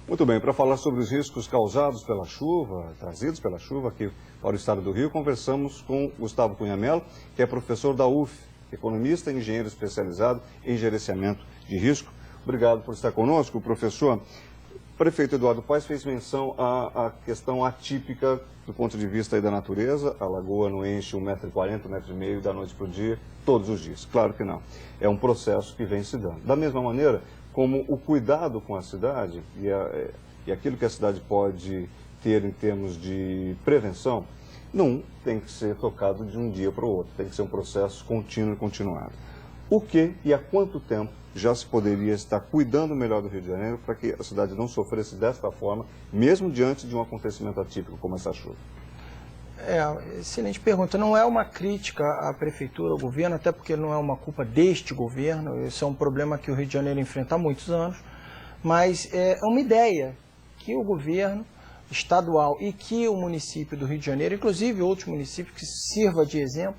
Muito bem, para falar sobre os riscos causados pela chuva, trazidos pela chuva aqui para o estado do Rio, conversamos com Gustavo Cunha Mello, que é professor da UF, economista e engenheiro especializado em gerenciamento de risco. Obrigado por estar conosco, professor. O prefeito Eduardo Paes fez menção à questão atípica do ponto de vista aí da natureza. A lagoa não enche 1,40 m, 1,5 m da noite para o dia, todos os dias. Claro que não. É um processo que vem se dando. Da mesma maneira, como o cuidado com a cidade e aquilo que a cidade pode ter em termos de prevenção, não tem que ser tocado de um dia para o outro. Tem que ser um processo contínuo e continuado. O que e há quanto tempo já se poderia estar cuidando melhor do Rio de Janeiro para que a cidade não sofresse desta forma, mesmo diante de um acontecimento atípico como essa chuva? Excelente pergunta. Não é uma crítica à prefeitura, ao governo, até porque não é uma culpa deste governo. Esse é um problema que o Rio de Janeiro enfrenta há muitos anos, mas é uma ideia que o governo estadual e que o município do Rio de Janeiro, inclusive outros municípios, que sirva de exemplo,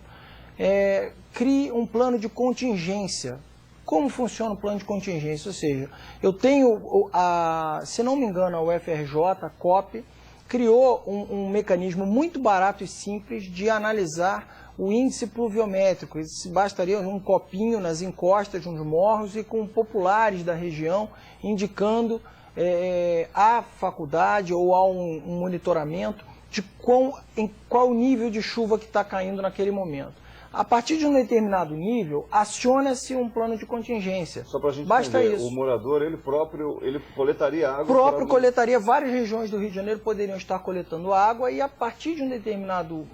crie um plano de contingência. Como funciona o plano de contingência? Ou seja, eu tenho, se não me engano, a UFRJ, a COP, criou um mecanismo muito barato e simples de analisar o índice pluviométrico. Bastaria um copinho nas encostas de uns morros e com populares da região indicando à faculdade ou a um monitoramento de qual o nível de chuva que está caindo naquele momento. A partir de um determinado nível, aciona-se um plano de contingência. Só para a gente Basta entender, isso. O morador, ele próprio, coletaria água? Coletaria, várias regiões do Rio de Janeiro poderiam estar coletando água e a partir de um determinado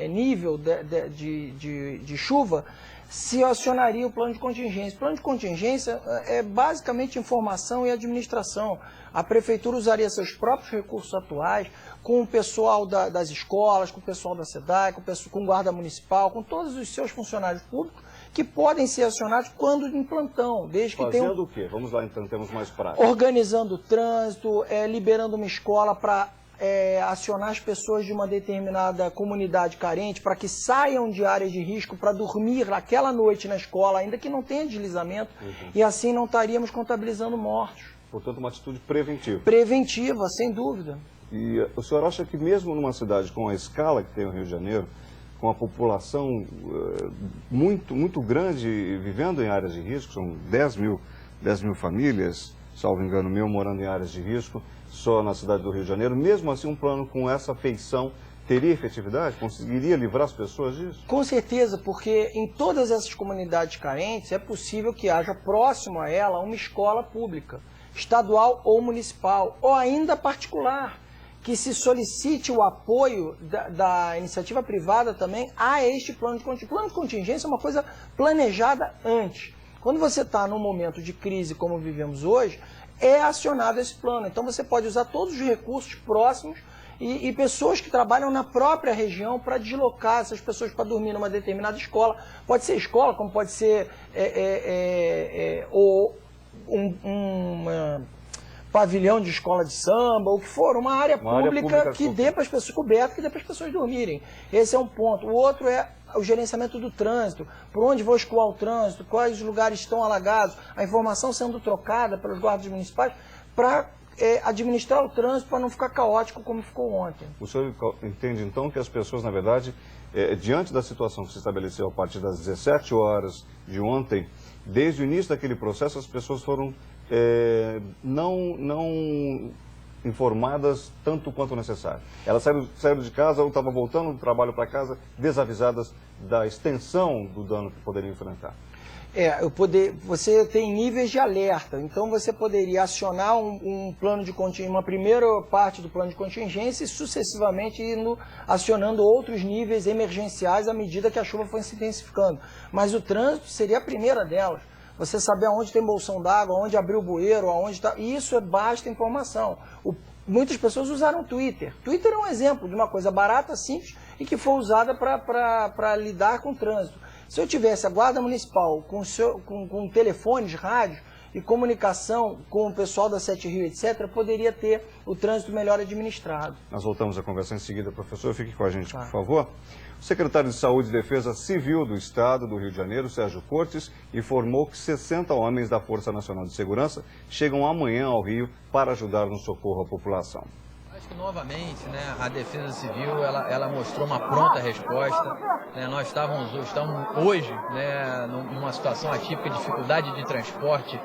nível de chuva, se acionaria o plano de contingência. O plano de contingência é basicamente informação e administração. A prefeitura usaria seus próprios recursos atuais, com o pessoal das escolas, com o pessoal da SEDAI, com o guarda municipal, com todos os seus funcionários públicos, que podem ser acionados quando em plantão, desde que tenham... Fazendo o quê? Vamos lá, então, temos mais prática. Organizando o trânsito, liberando uma escola para acionar as pessoas de uma determinada comunidade carente para que saiam de áreas de risco para dormir aquela noite na escola, ainda que não tenha deslizamento, e assim não estaríamos contabilizando mortos. Portanto, uma atitude preventiva. Preventiva, sem dúvida. E o senhor acha que mesmo numa cidade com a escala que tem o Rio de Janeiro, com a população muito grande vivendo em áreas de risco, são 10 mil famílias, salvo engano meu, morando em áreas de risco, só na cidade do Rio de Janeiro, mesmo assim um plano com essa feição teria efetividade? Conseguiria livrar as pessoas disso? Com certeza, porque em todas essas comunidades carentes é possível que haja próximo a ela uma escola pública, estadual ou municipal, ou ainda particular, que se solicite o apoio da iniciativa privada também a este plano de contingência. Plano de contingência é uma coisa planejada antes. Quando você está num momento de crise como vivemos hoje, é acionado esse plano. Então você pode usar todos os recursos próximos e pessoas que trabalham na própria região para deslocar essas pessoas para dormir numa determinada escola. Pode ser escola, como pode ser pavilhão de escola de samba, ou o que for, uma área pública que dê para as pessoas cobertas, que dê para as pessoas dormirem. Esse é um ponto. O outro é o gerenciamento do trânsito, por onde vou escoar o trânsito, quais lugares estão alagados, a informação sendo trocada pelos guardas municipais para administrar o trânsito para não ficar caótico como ficou ontem. O senhor entende então que as pessoas, na verdade, diante da situação que se estabeleceu a partir das 17 horas de ontem, desde o início daquele processo, as pessoas foram não informadas tanto quanto necessário. Elas saíram de casa ou estavam voltando do trabalho para casa desavisadas da extensão do dano que poderiam enfrentar. Você tem níveis de alerta, então você poderia acionar um plano de contingência, uma primeira parte do plano de contingência e sucessivamente indo acionando outros níveis emergenciais à medida que a chuva foi se intensificando. Mas o trânsito seria a primeira delas. Você saber aonde tem bolsão d'água, aonde abrir o bueiro, aonde está... Isso basta informação. Muitas pessoas usaram o Twitter. Twitter é um exemplo de uma coisa barata, simples e que foi usada para lidar com o trânsito. Se eu tivesse a Guarda Municipal com telefones, rádios, e comunicação com o pessoal da Sete Rio, etc., poderia ter o trânsito melhor administrado. Nós voltamos a conversar em seguida, professor. Fique com a gente, por favor. O secretário de Saúde e Defesa Civil do Estado do Rio de Janeiro, Sérgio Cortes, informou que 60 homens da Força Nacional de Segurança chegam amanhã ao Rio para ajudar no socorro à população. Acho que novamente, né, a Defesa Civil ela mostrou uma pronta resposta. Né, nós estamos hoje, né, numa situação atípica, dificuldade de transporte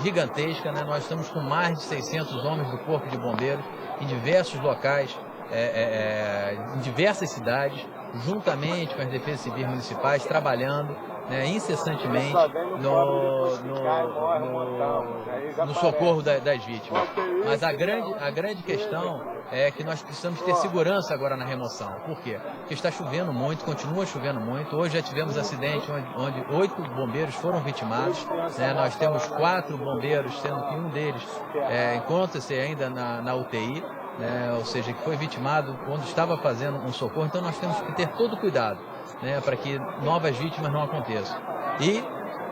gigantesca. Né, nós estamos com mais de 600 homens do Corpo de Bombeiros em diversos locais, em diversas cidades, juntamente com as defesas civis municipais, trabalhando, né, incessantemente no socorro das vítimas. Mas a grande questão é que nós precisamos ter segurança agora na remoção. Por quê? Porque está chovendo muito, continua chovendo muito. Hoje já tivemos acidente onde 8 bombeiros foram vitimados. Né? Nós temos 4 bombeiros, sendo que um deles encontra-se ainda na UTI. Né, ou seja, que foi vitimado quando estava fazendo um socorro. Então nós temos que ter todo cuidado, né, para que novas vítimas não aconteçam. E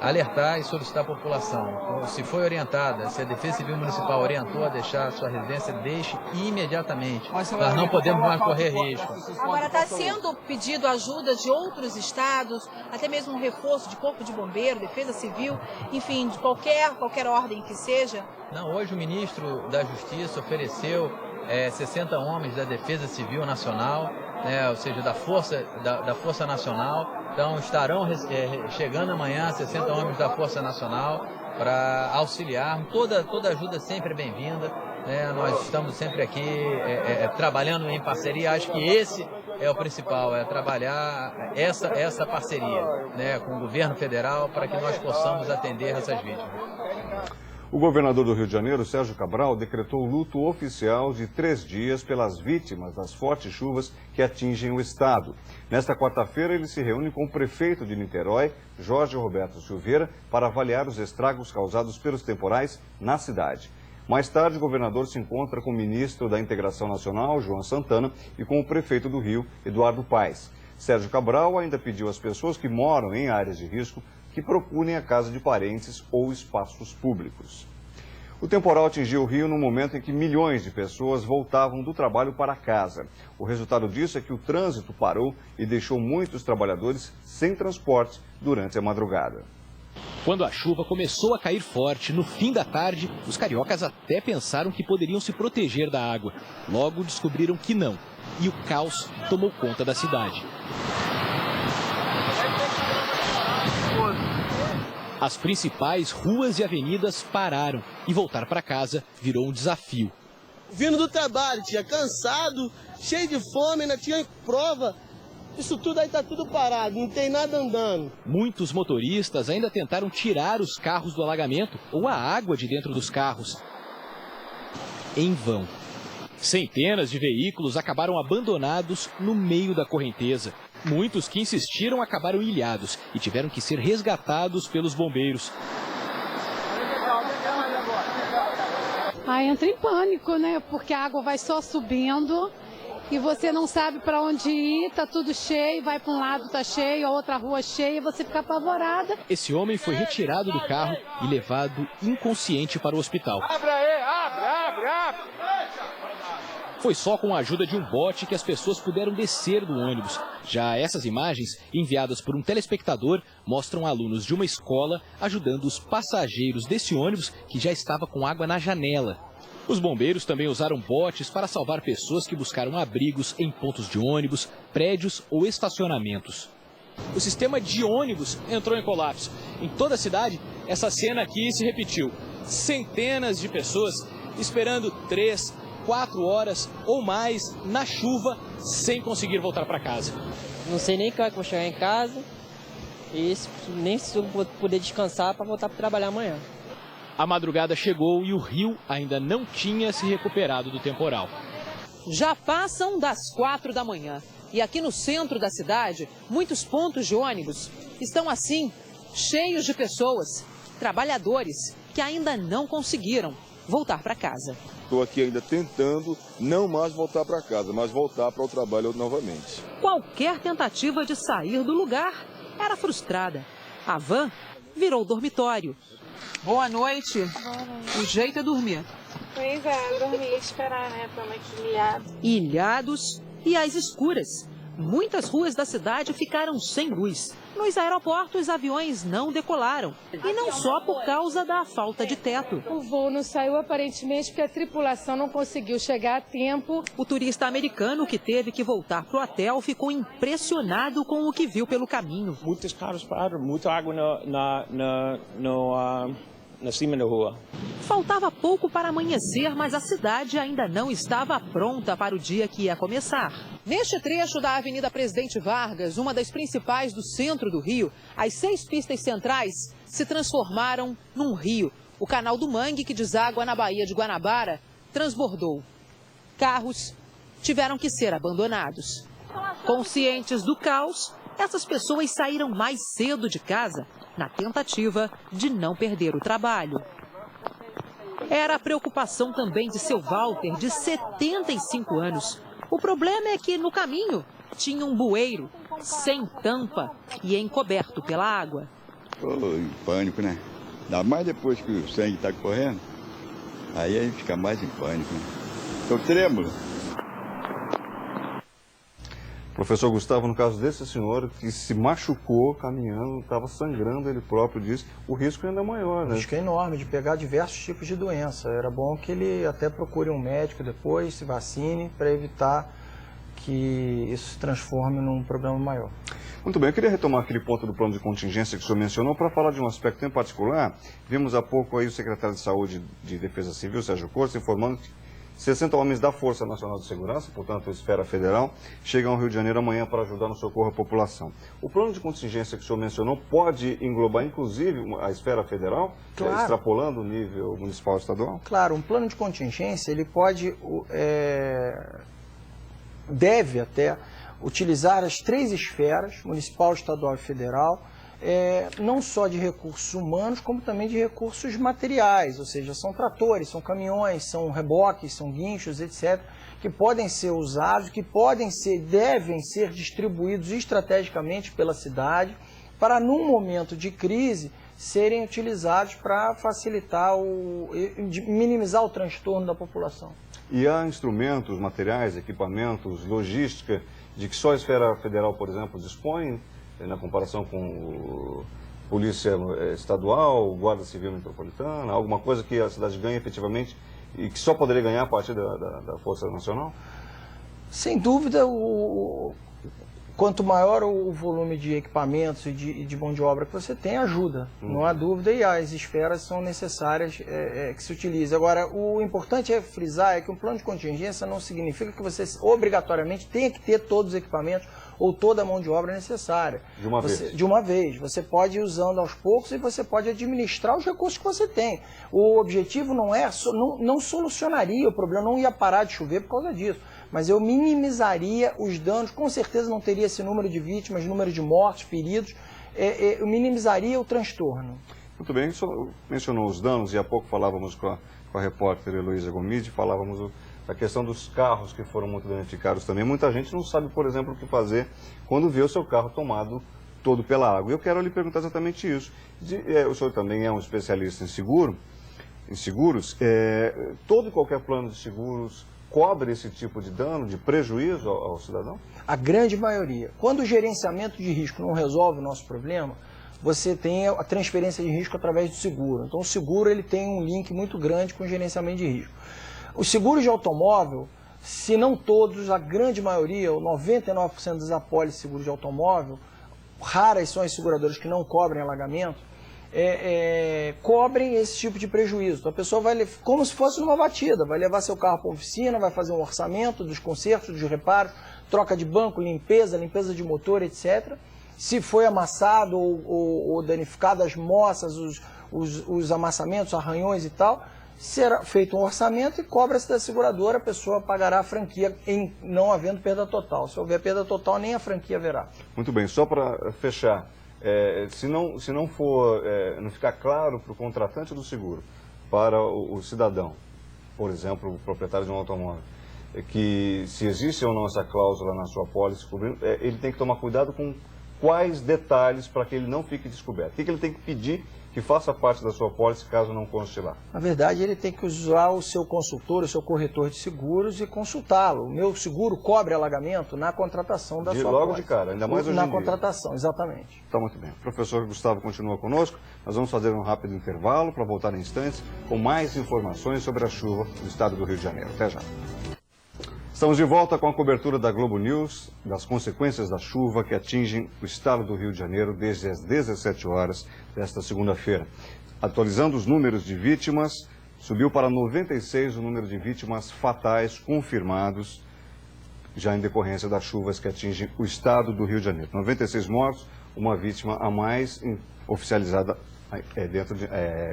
alertar e solicitar à população, se foi orientada, se a Defesa Civil Municipal orientou a deixar a sua residência, deixe imediatamente. Nós não podemos mais correr risco. Agora está sendo pedido ajuda de outros estados, até mesmo um reforço de Corpo de Bombeiro, Defesa Civil, enfim, de qualquer ordem que seja. Não, hoje o ministro da Justiça ofereceu 60 homens da Defesa Civil Nacional, né, ou seja, da Força Nacional. Então estarão chegando amanhã 60 homens da Força Nacional para auxiliar. Toda ajuda sempre é bem-vinda. Né, nós estamos sempre aqui trabalhando em parceria. Acho que esse é o principal, é trabalhar essa parceria, né, com o governo federal para que nós possamos atender essas vítimas. O governador do Rio de Janeiro, Sérgio Cabral, decretou luto oficial de 3 dias pelas vítimas das fortes chuvas que atingem o estado. Nesta quarta-feira, ele se reúne com o prefeito de Niterói, Jorge Roberto Silveira, para avaliar os estragos causados pelos temporais na cidade. Mais tarde, o governador se encontra com o ministro da Integração Nacional, João Santana, e com o prefeito do Rio, Eduardo Paes. Sérgio Cabral ainda pediu às pessoas que moram em áreas de risco que procurem a casa de parentes ou espaços públicos. O temporal atingiu o Rio no momento em que milhões de pessoas voltavam do trabalho para casa. O resultado disso é que o trânsito parou e deixou muitos trabalhadores sem transporte durante a madrugada. Quando a chuva começou a cair forte, no fim da tarde, os cariocas até pensaram que poderiam se proteger da água. Logo descobriram que não, e o caos tomou conta da cidade. As principais ruas e avenidas pararam e voltar para casa virou um desafio. Vindo do trabalho, tinha cansado, cheio de fome, ainda tinha prova. Isso tudo aí está tudo parado, não tem nada andando. Muitos motoristas ainda tentaram tirar os carros do alagamento ou a água de dentro dos carros. Em vão. Centenas de veículos acabaram abandonados no meio da correnteza. Muitos que insistiram acabaram ilhados e tiveram que ser resgatados pelos bombeiros. Entra em pânico, né? Porque a água vai só subindo e você não sabe para onde ir, tá tudo cheio, vai para um lado tá cheio, a outra rua cheia, e você fica apavorada. Esse homem foi retirado do carro e levado inconsciente para o hospital. Abre aí, abre! Foi só com a ajuda de um bote que as pessoas puderam descer do ônibus. Já essas imagens, enviadas por um telespectador, mostram alunos de uma escola ajudando os passageiros desse ônibus que já estava com água na janela. Os bombeiros também usaram botes para salvar pessoas que buscaram abrigos em pontos de ônibus, prédios ou estacionamentos. O sistema de ônibus entrou em colapso. Em toda a cidade, essa cena aqui se repetiu. Centenas de pessoas esperando 3, 4 horas ou mais na chuva sem conseguir voltar para casa. Não sei nem que hora que vou chegar em casa e nem se eu vou poder descansar para voltar para trabalhar amanhã. A madrugada chegou e o rio ainda não tinha se recuperado do temporal. Já passam das 4 da manhã e aqui no centro da cidade, muitos pontos de ônibus estão assim, cheios de pessoas, trabalhadores que ainda não conseguiram voltar para casa. Estou aqui ainda tentando não mais voltar para casa, mas voltar para o trabalho novamente. Qualquer tentativa de sair do lugar era frustrada. A van virou dormitório. Boa noite. O jeito é dormir. Pois é, dormir e esperar, né, pra noite ilhado. Ilhados e às escuras. Muitas ruas da cidade ficaram sem luz. Nos aeroportos, aviões não decolaram. E não só por causa da falta de teto. O voo não saiu aparentemente porque a tripulação não conseguiu chegar a tempo. O turista americano que teve que voltar pro hotel ficou impressionado com o que viu pelo caminho. Muitos carros pararam, muita água na cima da rua. Faltava pouco para amanhecer, mas a cidade ainda não estava pronta para o dia que ia começar. Neste trecho da Avenida Presidente Vargas, uma das principais do centro do Rio, as 6 pistas centrais se transformaram num rio. O canal do Mangue, que deságua na Baía de Guanabara, transbordou. Carros tiveram que ser abandonados. Conscientes do caos, essas pessoas saíram mais cedo de casa na tentativa de não perder o trabalho. Era a preocupação também de seu Walter, de 75 anos. O problema é que no caminho tinha um bueiro sem tampa e encoberto pela água. Em pânico, né? Ainda mais depois que o sangue está correndo, aí a gente fica mais em pânico, né? Tô trêmulo. Professor Gustavo, no caso desse senhor que se machucou caminhando, estava sangrando, ele próprio disse, o risco ainda é maior, né? O risco é enorme de pegar diversos tipos de doença. Era bom que ele até procure um médico depois, se vacine, para evitar que isso se transforme num problema maior. Muito bem, eu queria retomar aquele ponto do plano de contingência que o senhor mencionou para falar de um aspecto em particular. Vimos há pouco aí o secretário de Saúde de Defesa Civil, Sérgio Cortes, informando que 60 homens da Força Nacional de Segurança, portanto, a esfera federal, chegam ao Rio de Janeiro amanhã para ajudar no socorro à população. O plano de contingência que o senhor mencionou pode englobar, inclusive, a esfera federal, claro, extrapolando o nível municipal e estadual? Claro, um plano de contingência, ele pode, deve até, utilizar as 3 esferas, municipal, estadual e federal, não só de recursos humanos, como também de recursos materiais, ou seja, são tratores, são caminhões, são reboques, são guinchos, etc., que podem ser usados, que devem ser distribuídos estrategicamente pela cidade, para, num momento de crise, serem utilizados para facilitar, minimizar o transtorno da população. E há instrumentos, materiais, equipamentos, logística, de que só a esfera federal, por exemplo, dispõe, na comparação com Polícia Estadual, Guarda Civil Metropolitana, alguma coisa que a cidade ganha efetivamente e que só poderia ganhar a partir da Força Nacional? Sem dúvida, quanto maior o volume de equipamentos e de mão de obra que você tem, ajuda, não há dúvida, e as esferas são necessárias que se utilize. Agora, o importante é frisar que um plano de contingência não significa que você obrigatoriamente tenha que ter todos os equipamentos ou toda a mão de obra necessária. De uma vez? De uma vez. Você pode ir usando aos poucos e você pode administrar os recursos que você tem. O objetivo não solucionaria o problema, não ia parar de chover por causa disso, mas eu minimizaria os danos, com certeza não teria esse número de vítimas, número de mortos, feridos, eu minimizaria o transtorno. Muito bem, o senhor mencionou os danos e há pouco falávamos com a repórter Heloísa Gomide, falávamos a questão dos carros que foram muito danificados também. Muita gente não sabe, por exemplo, o que fazer quando vê o seu carro tomado todo pela água. Eu quero lhe perguntar exatamente isso. O senhor também é um especialista em seguros. Todo e qualquer plano de seguros cobre esse tipo de dano, de prejuízo ao cidadão? A grande maioria. Quando o gerenciamento de risco não resolve o nosso problema, você tem a transferência de risco através do seguro. Então o seguro ele tem um link muito grande com o gerenciamento de risco. Os seguros de automóvel, se não todos, a grande maioria, ou 99% das apólices de seguro de automóvel, raras são as seguradoras que não cobrem alagamento, cobrem esse tipo de prejuízo. Então a pessoa vai, como se fosse numa batida, vai levar seu carro para a oficina, vai fazer um orçamento dos consertos, dos reparos, troca de banco, limpeza de motor, etc. Se foi amassado ou danificado as moças, os amassamentos, arranhões e tal, será feito um orçamento e cobra-se da seguradora, a pessoa pagará a franquia em não havendo perda total. Se houver perda total, nem a franquia haverá. Muito bem, só para fechar, se não ficar claro para o contratante do seguro, para o cidadão, por exemplo, o proprietário de um automóvel, que se existe ou não essa cláusula na sua pólice, ele tem que tomar cuidado com quais detalhes para que ele não fique descoberto. O que ele tem que pedir que faça parte da sua pólice caso não conste lá? Na verdade, ele tem que usar o seu consultor, o seu corretor de seguros e consultá-lo. O meu seguro cobre alagamento na contratação da sua logo pólice. De cara, ainda mais hoje em dia. Na contratação, exatamente. Está muito bem. O professor Gustavo continua conosco. Nós vamos fazer um rápido intervalo para voltar em instantes com mais informações sobre a chuva no estado do Rio de Janeiro. Até já. Estamos de volta com a cobertura da Globo News das consequências da chuva que atingem o estado do Rio de Janeiro desde as 17 horas desta segunda-feira. Atualizando os números de vítimas, subiu para 96 o número de vítimas fatais confirmados já em decorrência das chuvas que atingem o estado do Rio de Janeiro. 96 mortos, uma vítima a mais oficializada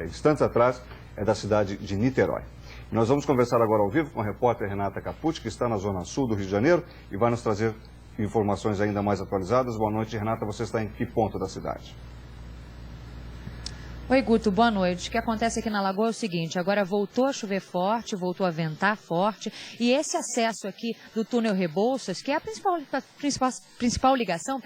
instantes atrás, é da cidade de Niterói. Nós vamos conversar agora ao vivo com a repórter Renata Capucci, que está na zona sul do Rio de Janeiro e vai nos trazer informações ainda mais atualizadas. Boa noite, Renata. Você está em que ponto da cidade? Oi, Guto, boa noite. O que acontece aqui na Lagoa é o seguinte, agora voltou a chover forte, voltou a ventar forte, e esse acesso aqui do túnel Rebouças, que é a principal ligação,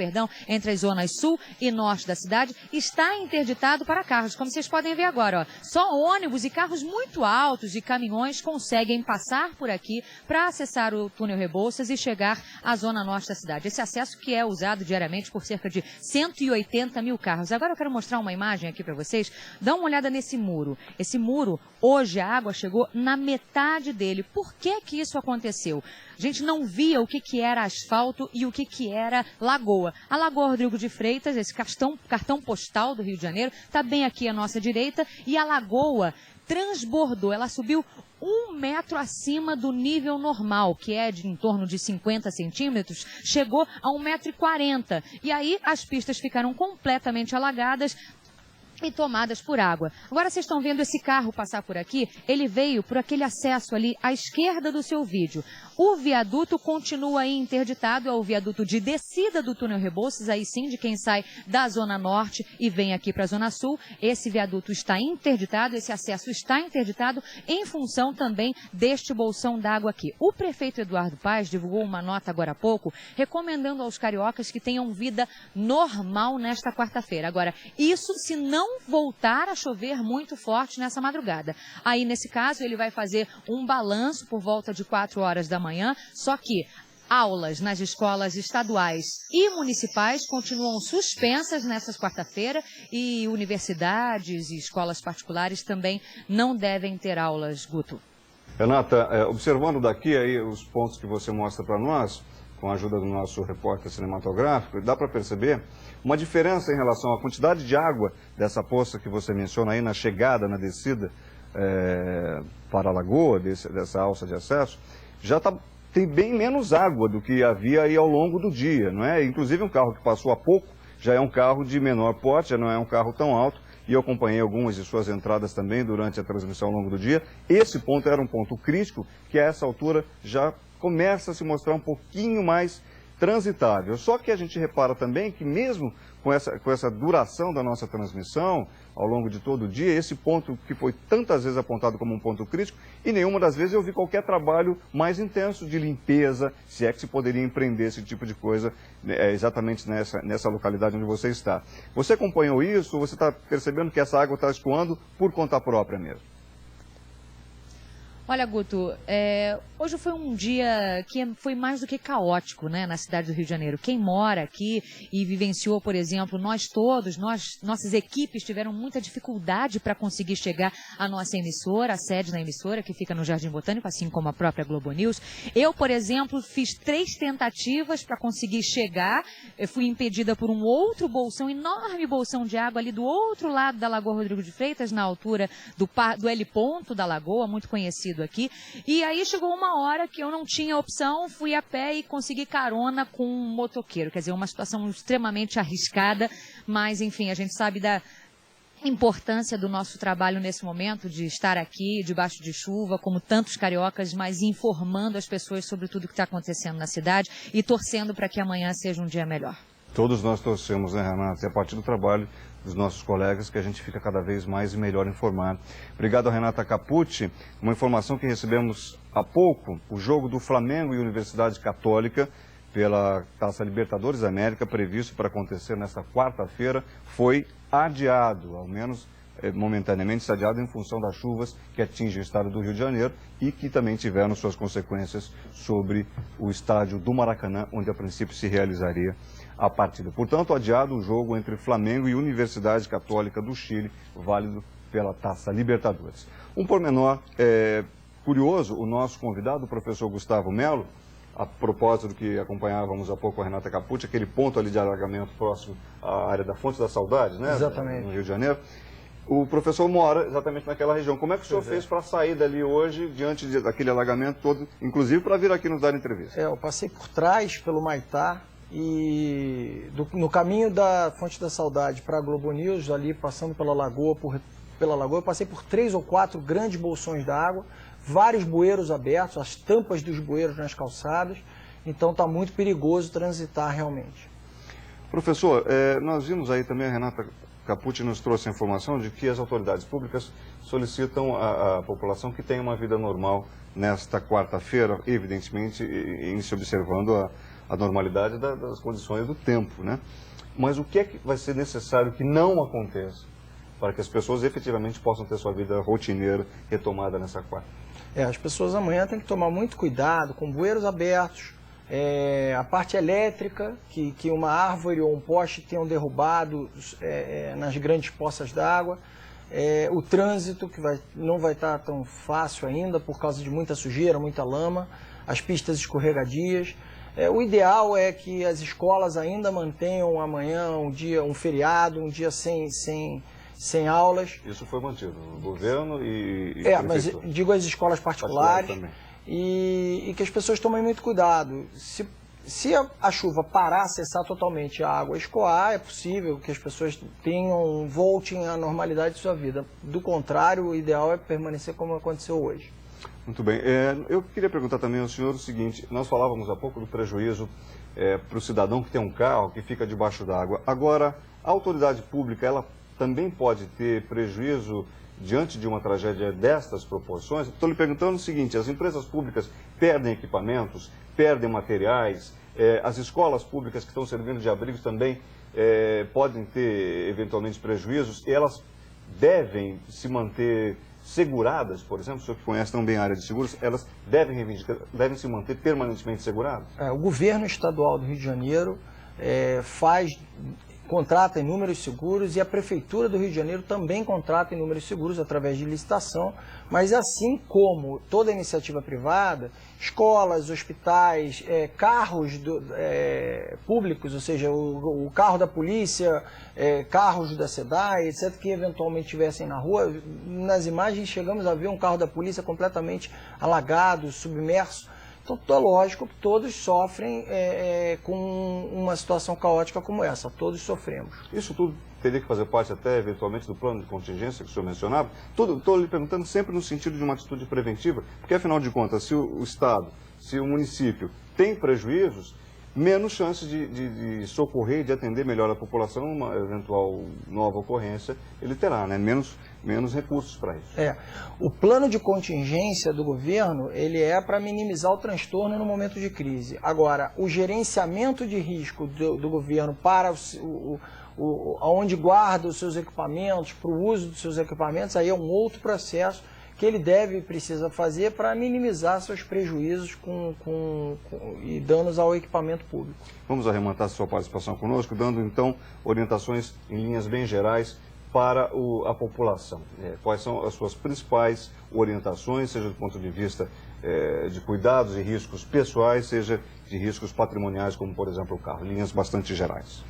entre as zonas sul e norte da cidade, está interditado para carros, como vocês podem ver agora, ó. Só ônibus e carros muito altos e caminhões conseguem passar por aqui para acessar o túnel Rebouças e chegar à zona norte da cidade. Esse acesso que é usado diariamente por cerca de 180 mil carros. Agora eu quero mostrar uma imagem aqui para vocês. Dá uma olhada nesse muro. Esse muro, hoje a água chegou na metade dele. Por que que isso aconteceu? A gente não via o que era asfalto e o que era lagoa. A Lagoa Rodrigo de Freitas, esse cartão postal do Rio de Janeiro, está bem aqui à nossa direita, e a lagoa transbordou, ela subiu 1 metro acima do nível normal, que é em torno de 50 centímetros, chegou a 1,40 m. E aí as pistas ficaram completamente alagadas e tomadas por água. Agora vocês estão vendo esse carro passar por aqui, ele veio por aquele acesso ali à esquerda do seu vídeo. O viaduto continua aí interditado, é o viaduto de descida do túnel Rebouças, aí sim, de quem sai da zona norte e vem aqui para a zona sul. Esse viaduto está interditado, esse acesso está interditado em função também deste bolsão d'água aqui. O prefeito Eduardo Paes divulgou uma nota agora há pouco, recomendando aos cariocas que tenham vida normal nesta quarta-feira. Agora, isso se não voltar a chover muito forte nessa madrugada. Aí, nesse caso, ele vai fazer um balanço por volta de 4 horas da manhã, só que aulas nas escolas estaduais e municipais continuam suspensas nessa quarta-feira e universidades e escolas particulares também não devem ter aulas, Guto. Renata, observando daqui aí os pontos que você mostra para nós, com a ajuda do nosso repórter cinematográfico, dá para perceber uma diferença em relação à quantidade de água dessa poça que você menciona aí na chegada, na descida para a lagoa, dessa alça de acesso, já tem bem menos água do que havia aí ao longo do dia, não é? Inclusive um carro que passou há pouco já é um carro de menor porte, já não é um carro tão alto, e eu acompanhei algumas de suas entradas também durante a transmissão ao longo do dia. Esse ponto era um ponto crítico que a essa altura já começa a se mostrar um pouquinho mais transitável. Só que a gente repara também que mesmo com essa duração da nossa transmissão, ao longo de todo o dia, esse ponto que foi tantas vezes apontado como um ponto crítico, e nenhuma das vezes eu vi qualquer trabalho mais intenso de limpeza, se é que se poderia empreender esse tipo de coisa exatamente nessa localidade onde você está. Você acompanhou isso? Você está percebendo que essa água está escoando por conta própria mesmo? Olha, Guto, hoje foi um dia que foi mais do que caótico, né, na cidade do Rio de Janeiro. Quem mora aqui e vivenciou, por exemplo, nossas equipes tiveram muita dificuldade para conseguir chegar à nossa emissora, a sede da emissora, que fica no Jardim Botânico, assim como a própria Globo News. Eu, por exemplo, fiz 3 tentativas para conseguir chegar. Eu fui impedida por um outro bolsão, enorme bolsão de água ali do outro lado da Lagoa Rodrigo de Freitas, na altura do L ponto da Lagoa, muito conhecido aqui, e aí chegou uma hora que eu não tinha opção, fui a pé e consegui carona com um motoqueiro, quer dizer, uma situação extremamente arriscada, mas enfim, a gente sabe da importância do nosso trabalho nesse momento, de estar aqui debaixo de chuva, como tantos cariocas, mas informando as pessoas sobre tudo que está acontecendo na cidade e torcendo para que amanhã seja um dia melhor. Todos nós torcemos, né, Renata? E a partir do trabalho dos nossos colegas que a gente fica cada vez mais e melhor informado. Obrigado a Renata Capucci. Uma informação que recebemos há pouco, o jogo do Flamengo e Universidade Católica pela Taça Libertadores da América, previsto para acontecer nesta quarta-feira, foi adiado, ao menos momentaneamente está adiado em função das chuvas que atingem o estado do Rio de Janeiro e que também tiveram suas consequências sobre o estádio do Maracanã, onde a princípio se realizaria a partida. Portanto, adiado o jogo entre Flamengo e Universidade Católica do Chile, válido pela Taça Libertadores. Um pormenor curioso, o nosso convidado, o professor Gustavo Melo, a propósito do que acompanhávamos há pouco a Renata Capucci, aquele ponto ali de alagamento próximo à área da Fonte da Saudade, né? Exatamente. No Rio de Janeiro. O professor mora exatamente naquela região. Como é que o senhor fez para sair dali hoje, diante daquele alagamento todo, inclusive para vir aqui nos dar entrevista? Eu passei por trás, pelo Maitá, e no caminho da Fonte da Saudade para a Globo News, ali passando pela lagoa, eu passei por 3 ou 4 grandes bolsões d'água, vários bueiros abertos, as tampas dos bueiros nas calçadas, então está muito perigoso transitar realmente. Professor, nós vimos aí também, a Renata Capucci nos trouxe a informação de que as autoridades públicas solicitam à população que tenha uma vida normal nesta quarta-feira, evidentemente, em se observando a normalidade das condições do tempo, né? Mas o que é que vai ser necessário que não aconteça para que as pessoas efetivamente possam ter sua vida rotineira retomada nessa quarta? As pessoas amanhã têm que tomar muito cuidado com bueiros abertos, a parte elétrica, que uma árvore ou um poste tenham derrubado nas grandes poças d'água, o trânsito, que não vai estar tão fácil ainda por causa de muita sujeira, muita lama, as pistas escorregadias. O ideal é que as escolas ainda mantenham amanhã um feriado, um dia sem aulas. Isso foi mantido, o governo e mas digo as escolas particulares também. E que as pessoas tomem muito cuidado. Se a chuva parar, cessar totalmente a água escoar, é possível que as pessoas voltem à normalidade de sua vida. Do contrário, o ideal é permanecer como aconteceu hoje. Muito bem. Eu queria perguntar também ao senhor o seguinte, nós falávamos há pouco do prejuízo para o cidadão que tem um carro que fica debaixo d'água. Agora, a autoridade pública, ela também pode ter prejuízo diante de uma tragédia destas proporções? Estou lhe perguntando o seguinte, as empresas públicas perdem equipamentos, perdem materiais, as escolas públicas que estão servindo de abrigos também podem ter eventualmente prejuízos, e elas devem se manter seguradas, por exemplo, o senhor que conhece tão bem a área de seguros, elas devem se manter permanentemente seguradas? O governo estadual do Rio de Janeiro contrata inúmeros seguros e a Prefeitura do Rio de Janeiro também contrata inúmeros seguros através de licitação, mas assim como toda iniciativa privada, escolas, hospitais, carros públicos, ou seja, o carro da polícia, carros da SEDAI, etc., que eventualmente estivessem na rua, nas imagens chegamos a ver um carro da polícia completamente alagado, submerso. Então, é lógico que todos sofrem com uma situação caótica como essa, todos sofremos. Isso tudo teria que fazer parte até, eventualmente, do plano de contingência que o senhor mencionava? Estou lhe perguntando sempre no sentido de uma atitude preventiva, porque, afinal de contas, se o Estado, se o município tem prejuízos, menos chance de socorrer e de atender melhor a população, uma eventual nova ocorrência, ele terá, né? Menos recursos para isso. O plano de contingência do governo, ele é para minimizar o transtorno no momento de crise. Agora, o gerenciamento de risco do governo para onde guarda os seus equipamentos, para o uso dos seus equipamentos, aí é um outro processo que ele precisa fazer para minimizar seus prejuízos e danos ao equipamento público. Vamos arrematar sua participação conosco, dando então orientações em linhas bem gerais para a população. Quais são as suas principais orientações, seja do ponto de vista de cuidados e riscos pessoais, seja de riscos patrimoniais, como por exemplo o carro, linhas bastante gerais.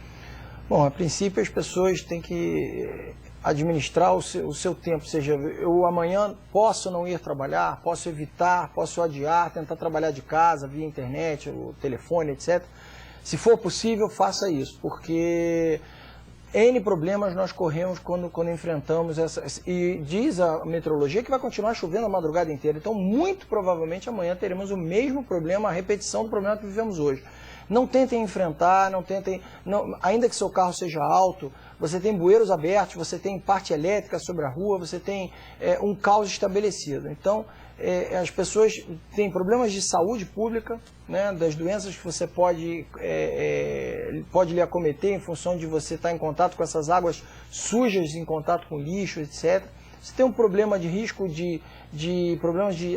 Bom, a princípio as pessoas têm que administrar o seu tempo, seja, eu amanhã posso não ir trabalhar, posso evitar, posso adiar, tentar trabalhar de casa, via internet, o telefone, etc. Se for possível, faça isso, porque N problemas nós corremos quando enfrentamos essas. E diz a meteorologia que vai continuar chovendo a madrugada inteira, então muito provavelmente amanhã teremos o mesmo problema, a repetição do problema que vivemos hoje. Não tentem enfrentar, ainda que seu carro seja alto, você tem bueiros abertos, você tem parte elétrica sobre a rua, você tem um caos estabelecido. Então, as pessoas têm problemas de saúde pública, né, das doenças que você pode lhe acometer em função de você estar em contato com essas águas sujas, em contato com lixo, etc. Você tem um problema de risco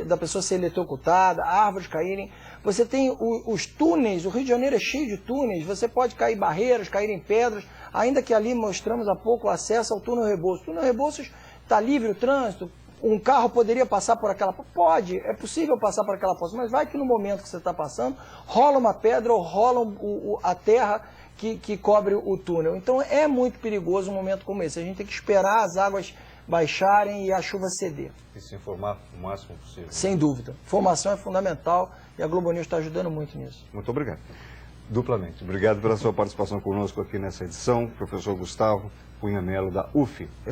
da pessoa ser eletrocutada, árvores caírem. Você tem os túneis, o Rio de Janeiro é cheio de túneis, você pode cair barreiras, cair em pedras, ainda que ali mostramos há pouco o acesso ao túnel Rebouças. O túnel Rebouças está livre o trânsito, um carro poderia passar por aquela... Pode, é possível passar por aquela poça, mas vai que no momento que você está passando, rola uma pedra ou rola a terra que cobre o túnel. Então é muito perigoso um momento como esse. A gente tem que esperar as águas baixarem e a chuva ceder. E se informar o máximo possível. Sem dúvida. Informação é fundamental e a Globo News está ajudando muito nisso. Muito obrigado. Duplamente. Obrigado pela sua participação conosco aqui nessa edição, professor Gustavo Cunha Mello, da UF.